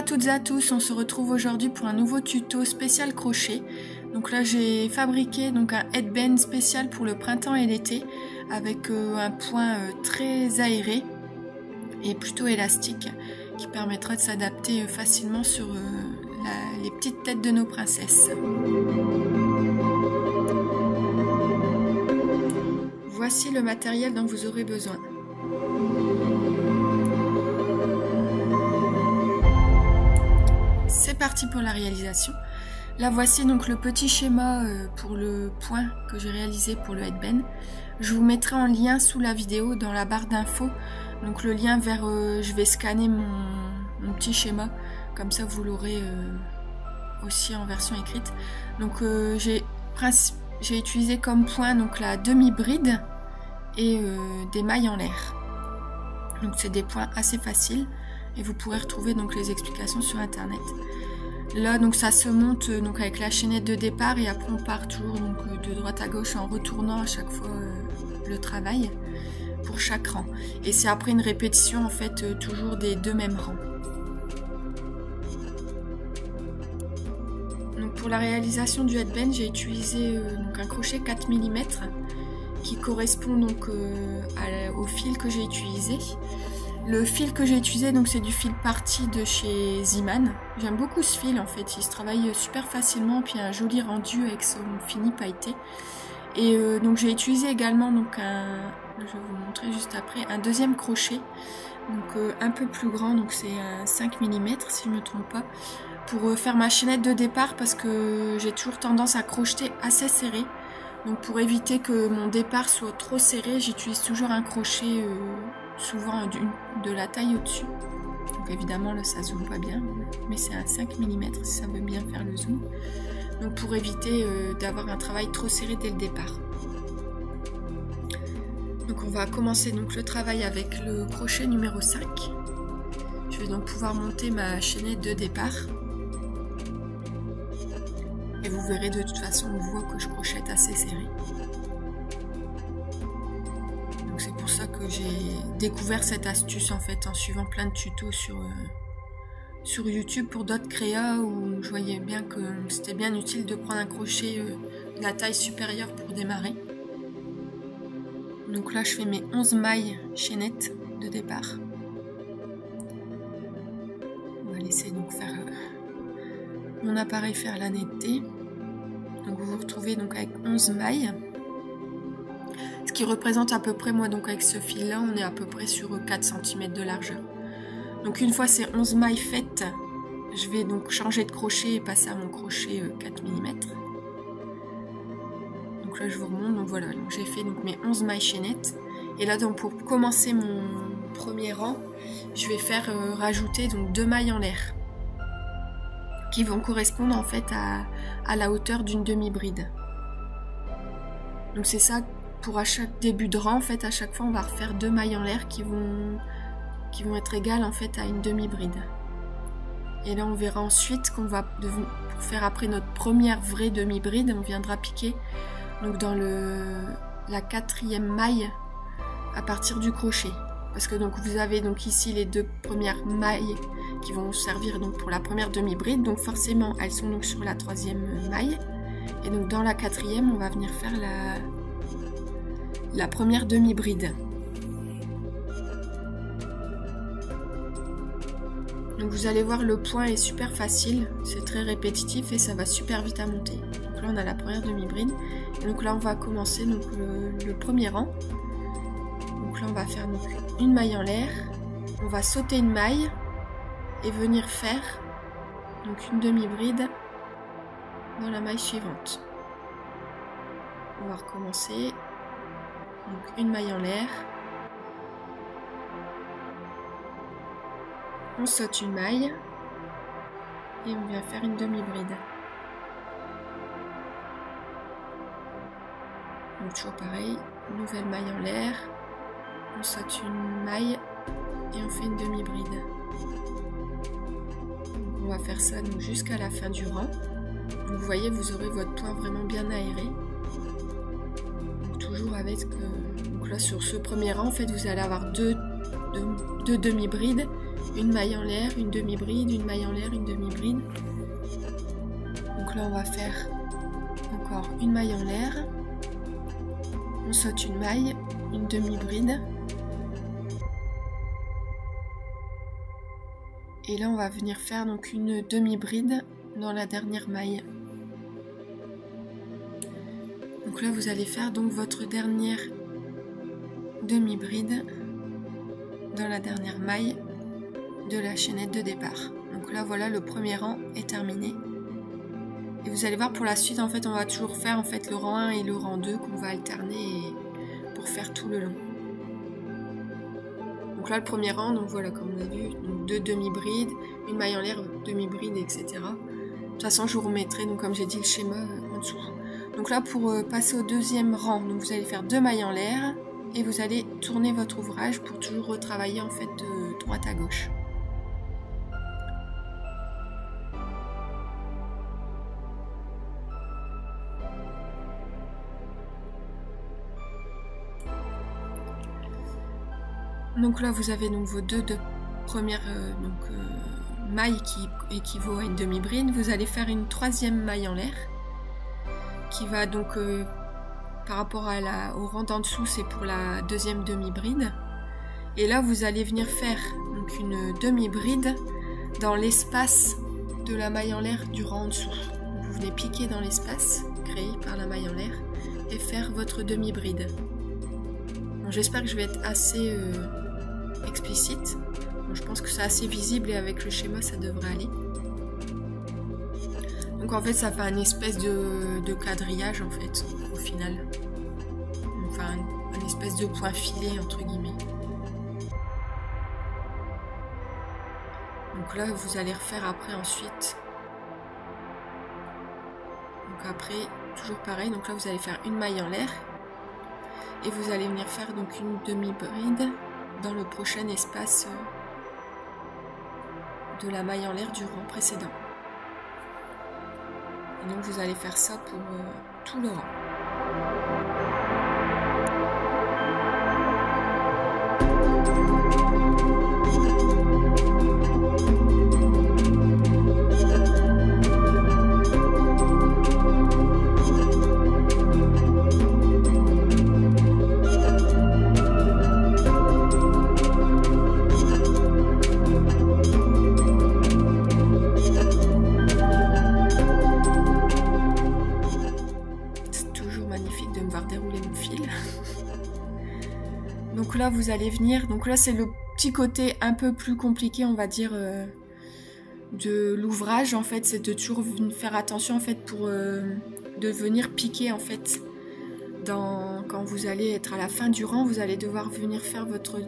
toutes et à tous, on se retrouve aujourd'hui pour un nouveau tuto spécial crochet. Donc là j'ai fabriqué donc un headband spécial pour le printemps et l'été avec un point très aéré et plutôt élastique qui permettra de s'adapter facilement sur les petites têtes de nos princesses. Voici le matériel dont vous aurez besoin. C'est parti pour la réalisation. Là voici donc le petit schéma pour le point que j'ai réalisé pour le headband. Je vous mettrai en lien sous la vidéo dans la barre d'infos. Donc le lien vers, je vais scanner mon petit schéma, comme ça vous l'aurez aussi en version écrite. Donc j'ai utilisé comme point donc la demi-bride et des mailles en l'air. Donc c'est des points assez faciles et vous pourrez retrouver donc les explications sur internet. Là donc ça se monte donc avec la chaînette de départ et après on part toujours donc de droite à gauche en retournant à chaque fois le travail pour chaque rang. Et c'est après une répétition en fait toujours des deux mêmes rangs. Donc pour la réalisation du headband, j'ai utilisé donc un crochet 4 mm qui correspond donc au fil que j'ai utilisé. Le fil que j'ai utilisé donc c'est du fil parti de chez Ziman. J'aime beaucoup ce fil en fait, il se travaille super facilement puis un joli rendu avec son fini pailleté. Et donc j'ai utilisé également donc je vais vous montrer juste après, un deuxième crochet donc un peu plus grand, donc c'est un 5 mm si je ne me trompe pas, pour faire ma chaînette de départ parce que j'ai toujours tendance à crocheter assez serré. Donc pour éviter que mon départ soit trop serré, j'utilise toujours un crochet souvent de la taille au-dessus. Donc évidemment là ça zoome pas bien, mais c'est un 5 mm si ça veut bien faire le zoom. Donc pour éviter d'avoir un travail trop serré dès le départ. Donc on va commencer donc le travail avec le crochet numéro 5. Je vais donc pouvoir monter ma chaînette de départ. Et vous verrez de toute façon, on voit que je crochette assez serré. Donc c'est pour ça que j'ai découvert cette astuce en fait en suivant plein de tutos sur YouTube pour d'autres créas où je voyais bien que c'était bien utile de prendre un crochet de la taille supérieure pour démarrer. Donc là je fais mes 11 mailles chaînettes de départ. On va laisser donc faire mon appareil faire la netteté. Donc vous vous retrouvez donc avec 11 mailles. Ce qui représente à peu près, moi donc avec ce fil là, on est à peu près sur 4 cm de largeur. Donc une fois ces 11 mailles faites, je vais donc changer de crochet et passer à mon crochet 4 mm. Donc là je vous remonte, donc voilà, j'ai fait donc mes 11 mailles chaînettes. Et là donc pour commencer mon premier rang, je vais faire rajouter donc 2 mailles en l'air qui vont correspondre en fait à la hauteur d'une demi-bride. Donc c'est ça, pour à chaque début de rang, en fait à chaque fois on va refaire 2 mailles en l'air qui vont être égales en fait à une demi-bride. Et là on verra ensuite qu'on va, pour faire après notre première vraie demi-bride, on viendra piquer donc dans la 4e maille à partir du crochet. Parce que donc vous avez donc ici les 2 premières mailles qui vont servir donc pour la première demi-bride, donc forcément elles sont donc sur la 3e maille, et donc dans la 4e on va venir faire la première demi-bride. Donc vous allez voir, le point est super facile, c'est très répétitif et ça va super vite à monter. Donc là on a la première demi-bride, et donc là on va commencer donc le premier rang. Donc là on va faire donc une maille en l'air, on va sauter une maille et venir faire donc une demi-bride dans la maille suivante. On va recommencer, donc une maille en l'air, on saute une maille et on vient faire une demi-bride. Donc toujours pareil, nouvelle maille en l'air, on saute une maille et on fait une demi-bride. On va faire ça donc jusqu'à la fin du rang. Donc vous voyez, vous aurez votre point vraiment bien aéré. Donc toujours avec donc là sur ce premier rang en fait vous allez avoir deux demi-brides une maille en l'air, une demi-bride, une maille en l'air, une demi-bride. Donc là on va faire encore une maille en l'air, on saute une maille, une demi-bride, et là on va venir faire donc une demi-bride dans la dernière maille. Donc là vous allez faire donc votre dernière demi-bride dans la dernière maille de la chaînette de départ. Donc là voilà, le premier rang est terminé. Et vous allez voir pour la suite, en fait, on va toujours faire en fait le rang 1 et le rang 2 qu'on va alterner pour faire tout le long. Donc là, le premier rang, donc voilà, comme on a vu, donc 2 demi-brides, une maille en l'air, demi-bride, etc. De toute façon, je vous remettrai, donc comme j'ai dit, le schéma en dessous. Donc là, pour passer au deuxième rang, donc vous allez faire 2 mailles en l'air et vous allez tourner votre ouvrage pour toujours retravailler en fait de droite à gauche. Donc là vous avez donc vos deux premières mailles qui équivaut à une demi-bride. Vous allez faire une troisième maille en l'air qui va donc par rapport au rang d'en dessous, c'est pour la deuxième demi-bride. Et là vous allez venir faire donc une demi-bride dans l'espace de la maille en l'air du rang en dessous. Donc, vous venez piquer dans l'espace créé par la maille en l'air et faire votre demi-bride. J'espère que je vais être assez explicite. Bon, je pense que c'est assez visible et avec le schéma ça devrait aller. Donc en fait ça fait un espèce de quadrillage en fait au final. Enfin un espèce de point filé entre guillemets. Donc là vous allez refaire après ensuite. Donc après toujours pareil, donc là vous allez faire une maille en l'air. Et vous allez venir faire donc une demi-bride dans le prochain espace de la maille en l'air du rang précédent. Et donc vous allez faire ça pour tout le rang. Donc là vous allez venir, donc là c'est le petit côté un peu plus compliqué on va dire de l'ouvrage en fait, c'est de toujours faire attention en fait pour de venir piquer en fait quand vous allez être à la fin du rang, vous allez devoir venir faire votre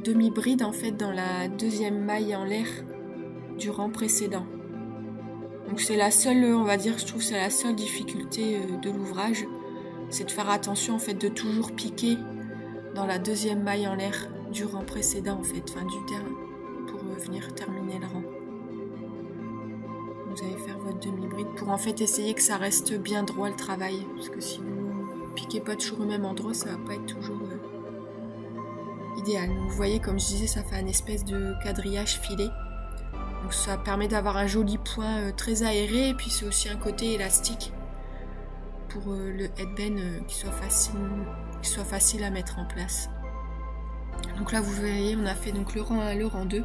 demi-bride en fait dans la deuxième maille en l'air du rang précédent. Donc c'est la seule, on va dire, je trouve c'est la seule difficulté de l'ouvrage, c'est de faire attention en fait de toujours piquer dans la deuxième maille en l'air du rang précédent en fait, enfin du terme, pour venir terminer le rang. Vous allez faire votre demi-bride pour en fait essayer que ça reste bien droit le travail, parce que si vous piquez pas toujours au même endroit, ça va pas être toujours idéal. Donc, vous voyez, comme je disais, ça fait un espèce de quadrillage filé. Donc ça permet d'avoir un joli point très aéré, et puis c'est aussi un côté élastique pour le headband qui soit facile à mettre en place. Donc là vous voyez on a fait donc le rang 1, le rang 2,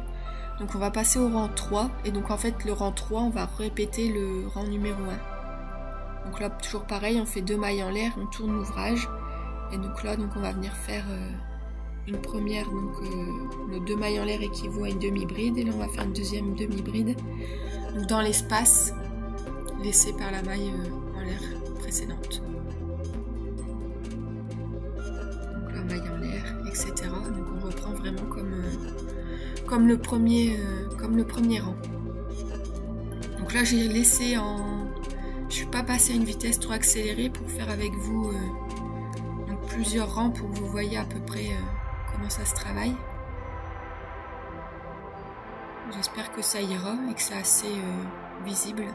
donc on va passer au rang 3 et donc en fait le rang 3 on va répéter le rang numéro 1. Donc là toujours pareil, on fait 2 mailles en l'air, on tourne l'ouvrage et donc là donc on va venir faire une première, donc le 2 mailles en l'air équivaut à une demi-bride et là on va faire une deuxième demi-bride donc dans l'espace laissé par la maille en l'air précédente. Maille en l'air, etc. Donc on reprend vraiment comme le premier rang. Donc là j'ai laissé je suis pas passée à une vitesse trop accélérée pour faire avec vous donc plusieurs rangs pour que vous voyez à peu près comment ça se travaille. J'espère que ça ira et que c'est assez visible.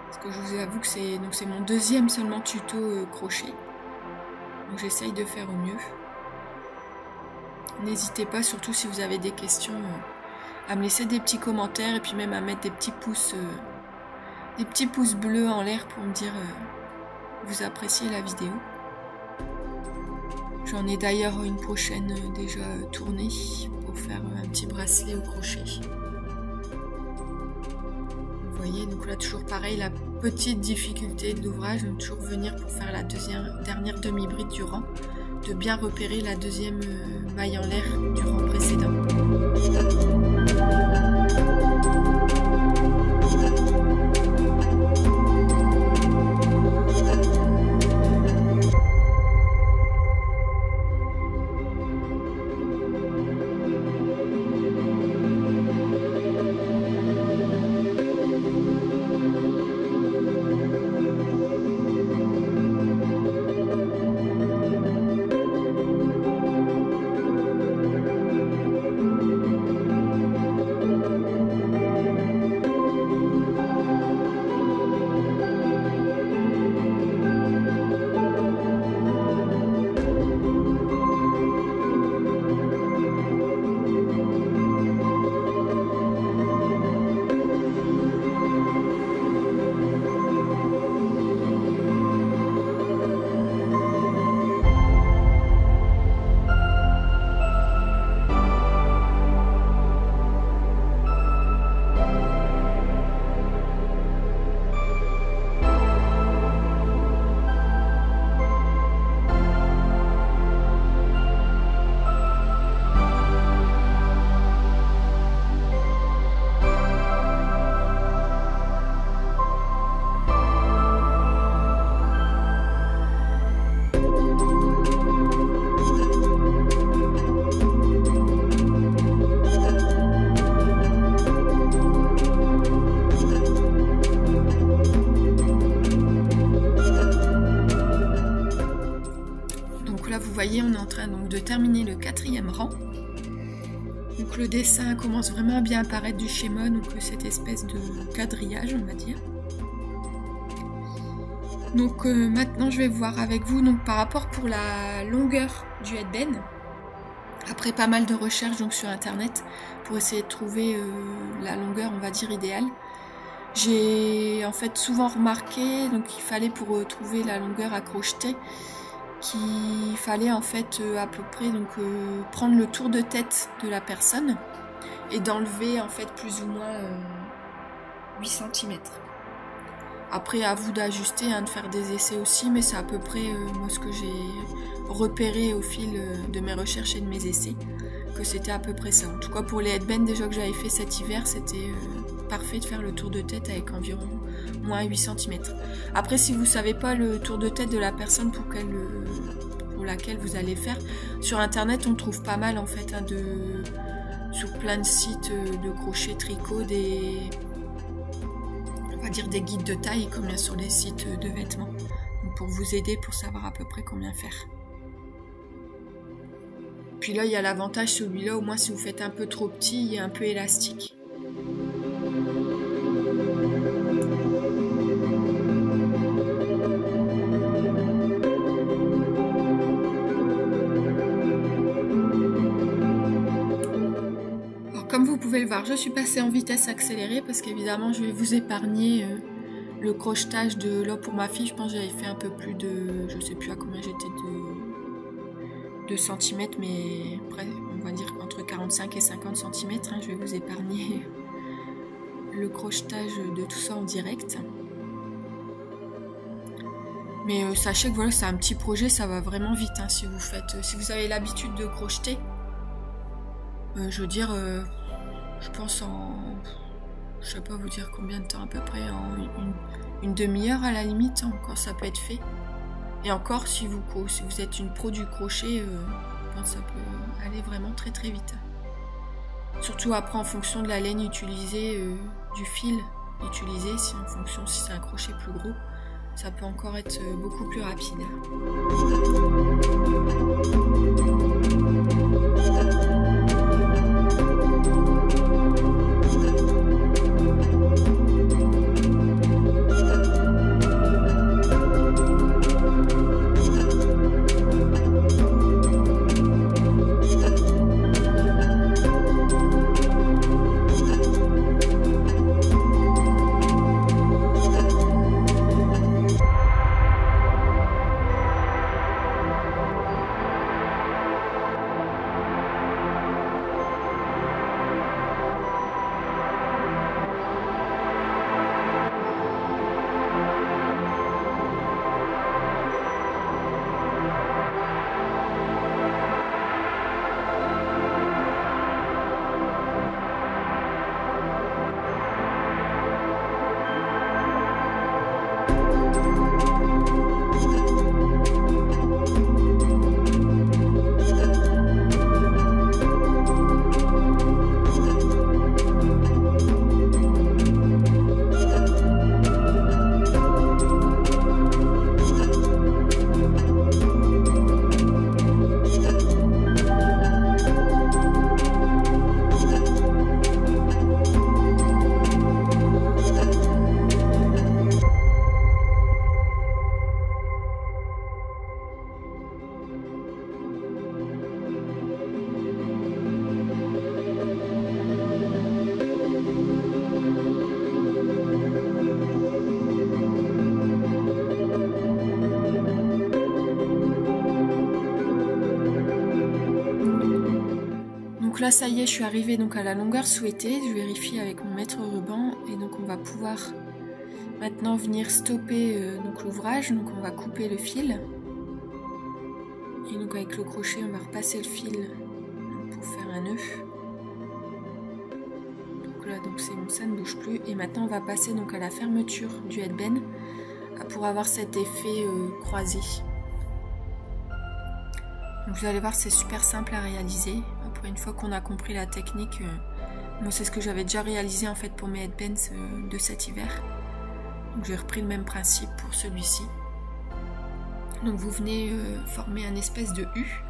Parce que je vous avoue que c'est mon deuxième seulement tuto crochet. Donc j'essaye de faire au mieux. N'hésitez pas, surtout si vous avez des questions, à me laisser des petits commentaires et puis même à mettre des petits pouces bleus en l'air pour me dire vous appréciez la vidéo. J'en ai d'ailleurs une prochaine déjà tournée pour faire un petit bracelet au crochet. Vous voyez, donc là toujours pareil, la petite difficulté de l'ouvrage, donc toujours venir pour faire la dernière demi-bride du rang, de bien repérer la deuxième maille en l'air du rang précédent. On est en train donc de terminer le 4e rang. Donc le dessin commence vraiment à bien apparaître du schéma, donc cette espèce de quadrillage, on va dire. Donc maintenant je vais voir avec vous donc par rapport pour la longueur du headband. Après pas mal de recherches donc sur internet pour essayer de trouver la longueur, on va dire, idéale. J'ai en fait souvent remarqué donc il fallait pour trouver la longueur à crocheter qu'il fallait en fait à peu près donc prendre le tour de tête de la personne et d'enlever en fait plus ou moins 8 cm. Après à vous d'ajuster, hein, de faire des essais aussi, mais c'est à peu près moi ce que j'ai repéré au fil de mes recherches et de mes essais, que c'était à peu près ça. En tout cas pour les headbands déjà que j'avais fait cet hiver, c'était parfait de faire le tour de tête avec environ moins 8 cm. Après si vous savez pas le tour de tête de la personne pour laquelle vous allez faire, sur internet on trouve pas mal en fait hein, sur plein de sites de crochet tricot on va dire des guides de taille comme il y a sur les sites de vêtements, donc pour vous aider pour savoir à peu près combien faire. Puis là il y a l'avantage, celui-là au moins si vous faites un peu trop petit, il est un peu élastique. Comme vous pouvez le voir, je suis passée en vitesse accélérée parce qu'évidemment je vais vous épargner le crochetage de là pour ma fille. Je pense que j'avais fait un peu plus de, je sais plus à combien j'étais de centimètres, mais après, on va dire entre 45 et 50 cm. Hein, je vais vous épargner le crochetage de tout ça en direct. Mais sachez que voilà, c'est un petit projet, ça va vraiment vite. Hein, si vous avez l'habitude de crocheter, je veux dire, je pense je sais pas vous dire combien de temps à peu près, en une demi-heure à la limite, encore ça peut être fait. Et encore si vous êtes une pro du crochet, je pense que ça peut aller vraiment très très vite. Surtout après en fonction de la laine utilisée, du fil utilisé, en fonction si c'est un crochet plus gros, ça peut encore être beaucoup plus rapide. là ça y est, je suis arrivée donc à la longueur souhaitée. Je vérifie avec mon maître ruban et donc on va pouvoir maintenant venir stopper donc l'ouvrage. Donc on va couper le fil. Et donc avec le crochet on va repasser le fil pour faire un nœud. Donc là donc c'est bon, ça ne bouge plus. Et maintenant on va passer donc à la fermeture du headband pour avoir cet effet croisé. Donc vous allez voir, c'est super simple à réaliser. Après, une fois qu'on a compris la technique, moi c'est ce que j'avais déjà réalisé en fait pour mes headbands de cet hiver. Donc j'ai repris le même principe pour celui-ci. Donc vous venez former un espèce de U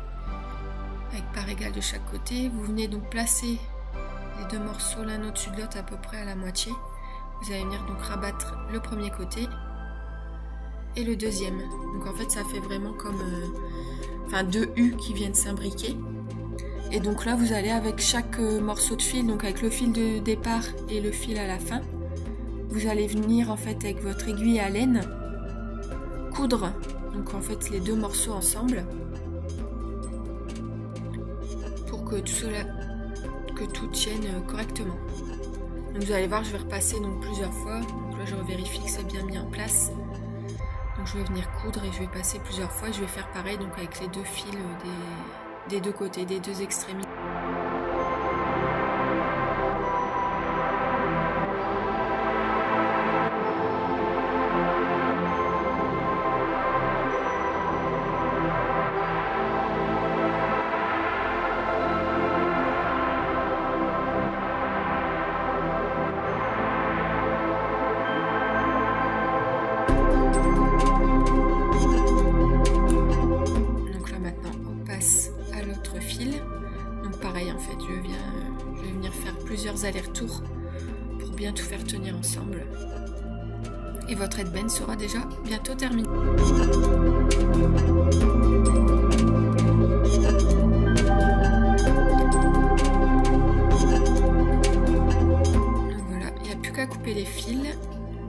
avec part égale de chaque côté. Vous venez donc placer les deux morceaux l'un au-dessus de l'autre à peu près à la moitié. Vous allez venir donc rabattre le premier côté et le deuxième. Donc en fait ça fait vraiment comme deux U qui viennent s'imbriquer. Et donc là vous allez avec chaque morceau de fil, donc avec le fil de départ et le fil à la fin, vous allez venir en fait avec votre aiguille à laine coudre donc en fait les deux morceaux ensemble pour que tout tienne correctement. Donc vous allez voir, je vais repasser donc plusieurs fois. Donc là je vérifie que c'est bien mis en place. Donc je vais venir coudre et je vais passer plusieurs fois. Je vais faire pareil donc avec les deux fils des deux côtés, des deux extrémités. Je vais venir faire plusieurs allers-retours pour bien tout faire tenir ensemble. Et votre headband sera déjà bientôt terminé. Donc voilà, il n'y a plus qu'à couper les fils.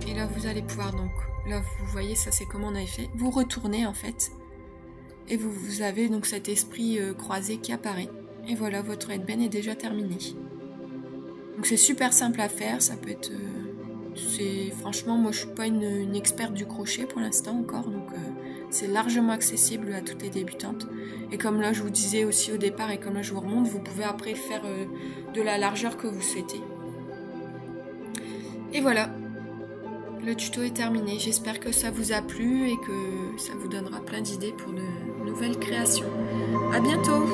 Et là vous allez pouvoir donc, là vous voyez ça c'est comment on avait fait. Vous retournez en fait. Et vous avez donc cet esprit croisé qui apparaît. Et voilà, votre headband est déjà terminé. Donc c'est super simple à faire, ça peut être... franchement, moi je suis pas une experte du crochet pour l'instant encore, donc c'est largement accessible à toutes les débutantes. Et comme là je vous disais aussi au départ, et comme là je vous remonte, vous pouvez après faire de la largeur que vous souhaitez. Et voilà, le tuto est terminé. J'espère que ça vous a plu et que ça vous donnera plein d'idées pour de nouvelles créations. À bientôt!